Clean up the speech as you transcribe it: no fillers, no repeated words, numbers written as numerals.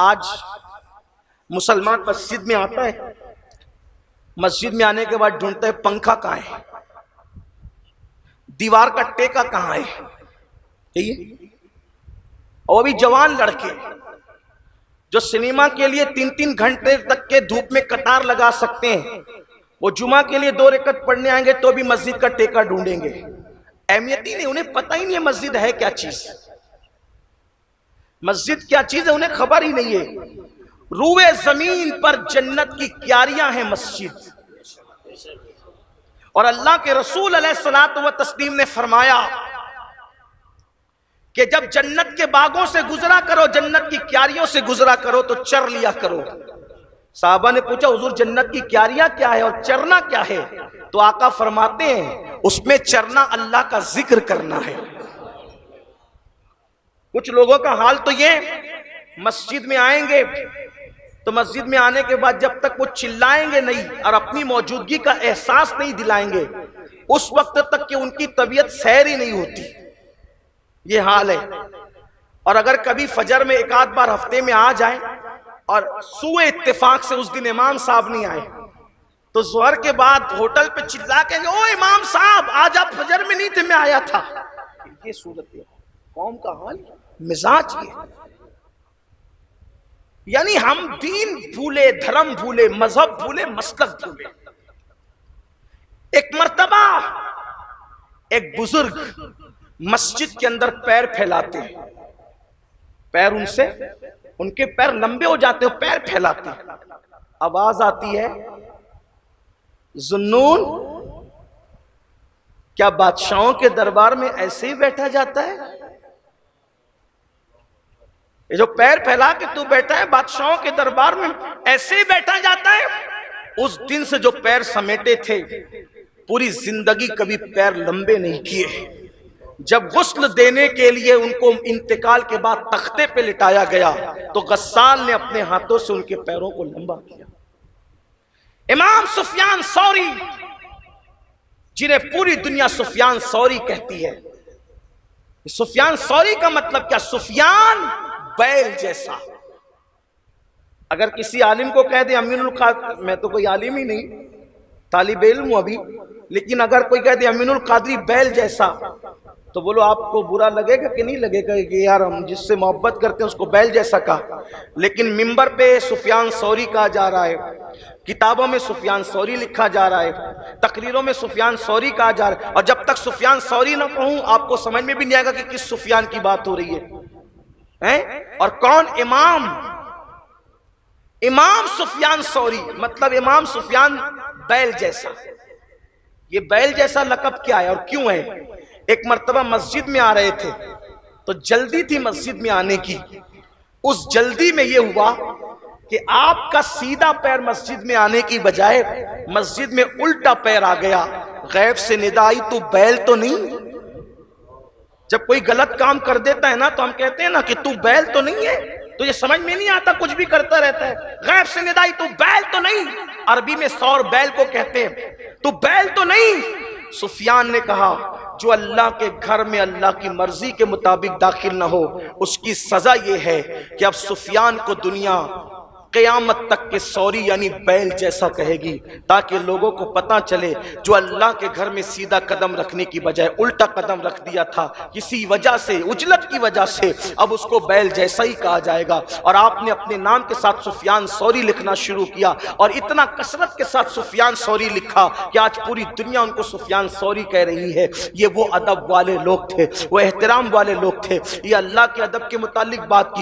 آج مسلمان مسجد میں آتا ہے، مسجد میں آنے کے بعد ڈھونڈتا ہے پنکھا کہاں ہے، دیوار کا ٹیکا کہاں ہے۔ اور بھی جوان لڑکے جو سنیما کے لیے 3 گھنٹے تک کے دھوپ میں قطار لگا سکتے ہیں، وہ جمعہ کے لیے 2 رکعت پڑھنے آئیں گے تو بھی مسجد کا ٹیکا ڈھونڈیں گے۔ اہمیت ہی نہیں، انہیں پتہ ہی نہیں ہے مسجد ہے کیا چیز، مسجد کیا چیز ہے انہیں خبر ہی نہیں ہے۔ روئے زمین پر جنت کی کیاریاں ہیں مسجد، اور اللہ کے رسول علیہ الصلوۃ والتسلیم نے فرمایا کہ جب جنت کے باغوں سے گزرا کرو، جنت کی کیاریوں سے گزرا کرو تو چر لیا کرو۔ صحابہ نے پوچھا حضور جنت کی کیاریاں کیا ہے اور چرنا کیا ہے؟ تو آقا فرماتے ہیں اس میں چرنا اللہ کا ذکر کرنا ہے۔ کچھ لوگوں کا حال تو یہ، مسجد میں آئیں گے تو مسجد میں آنے کے بعد جب تک وہ چلائیں گے نہیں اور اپنی موجودگی کا احساس نہیں دلائیں گے، اس وقت تک کہ ان کی طبیعت سیر ہی نہیں ہوتی، یہ حال ہے۔ اور اگر کبھی فجر میں 1 بار ہفتے میں آ جائیں اور سوء اتفاق سے اس دن امام صاحب نہیں آئے تو ظہر کے بعد ہوٹل پہ چلا کے او امام صاحب آج آپ فجر میں نہیں تھے، میں آیا تھا۔ یہ صورت ہے قوم کا حال، مزاج یہ، یعنی ہم دین بھولے، دھرم بھولے، مذہب بھولے، مسلک بھولے۔ ایک مرتبہ ایک بزرگ مسجد کے اندر پیر پھیلاتے ہیں، پیر ان کے پیر لمبے ہو جاتے ہیں، پیر پھیلاتے ہیں، آواز آتی ہے ذوالنون کیا بادشاہوں کے دربار میں ایسے ہی بیٹھا جاتا ہے؟ یہ جو پیر پھیلا کے تو بیٹھا ہے بادشاہوں کے دربار میں ایسے ہی بیٹھا جاتا ہے؟ اس دن سے جو پیر سمیٹے تھے پوری زندگی کبھی پیر لمبے نہیں کیے۔ جب غسل دینے کے لیے ان کو انتقال کے بعد تختے پہ لٹایا گیا تو غسال نے اپنے ہاتھوں سے ان کے پیروں کو لمبا کیا۔ امام سفیان ثوری، جنہیں پوری دنیا سفیان ثوری کہتی ہے، سفیان ثوری کا مطلب کیا؟ سفیان بیل جیسا۔ اگر کسی عالم کو کہہ دے امین القادری، میں تو کوئی عالم ہی نہیں، طالب علم ہوں ابھی، لیکن اگر کوئی کہہ دے امین القادری بیل جیسا تو بولو آپ کو برا لگے گا کہ نہیں لگے گا کہ یار ہم جس سے محبت کرتے ہیں اس کو بیل جیسا کہا؟ لیکن منبر پہ سفیان ثوری کہا جا رہا ہے، کتابوں میں سفیان ثوری لکھا جا رہا ہے، تقریروں میں سفیان ثوری کہا جا رہا ہے، اور جب تک سفیان ثوری نہ کہوں آپ کو سمجھ میں بھی نہیں آئے گا کہ کس سفیان کی بات ہو رہی ہے۔ اور کون؟ امام سفیان ثوری، مطلب امام سفیان بیل جیسا۔ یہ بیل جیسا لقب کیا ہے اور کیوں ہے؟ ایک مرتبہ مسجد میں آ رہے تھے تو جلدی تھی مسجد میں آنے کی، اس جلدی میں یہ ہوا کہ آپ کا سیدھا پیر مسجد میں آنے کی بجائے مسجد میں الٹا پیر آ گیا۔ غیب سے ندا آئی تو بیل تو نہیں؟ جب کوئی غلط کام کر دیتا ہے نا تو ہم کہتے ہیں نا کہ تو بیل تو نہیں ہے، تو یہ سمجھ میں نہیں آتا، کچھ بھی کرتا رہتا ہے۔ غیب سے ندا آئی تو بیل تو نہیں، عربی میں سور بیل کو کہتے ہیں، تو بیل تو نہیں۔ سفیان نے کہا جو اللہ کے گھر میں اللہ کی مرضی کے مطابق داخل نہ ہو اس کی سزا یہ ہے کہ اب سفیان کو دنیا قیامت تک کے ثوری یعنی بیل جیسا کہے گی، تاکہ لوگوں کو پتہ چلے جو اللہ کے گھر میں سیدھا قدم رکھنے کی بجائے الٹا قدم رکھ دیا تھا کسی وجہ سے، عجلت کی وجہ سے، اب اس کو بیل جیسا ہی کہا جائے گا۔ اور آپ نے اپنے نام کے ساتھ سفیان ثوری لکھنا شروع کیا اور اتنا کثرت کے ساتھ سفیان ثوری لکھا کہ آج پوری دنیا ان کو سفیان ثوری کہہ رہی ہے۔ یہ وہ ادب والے لوگ تھے، وہ احترام والے لوگ تھے، یہ اللہ کے ادب کے متعلق بات کی۔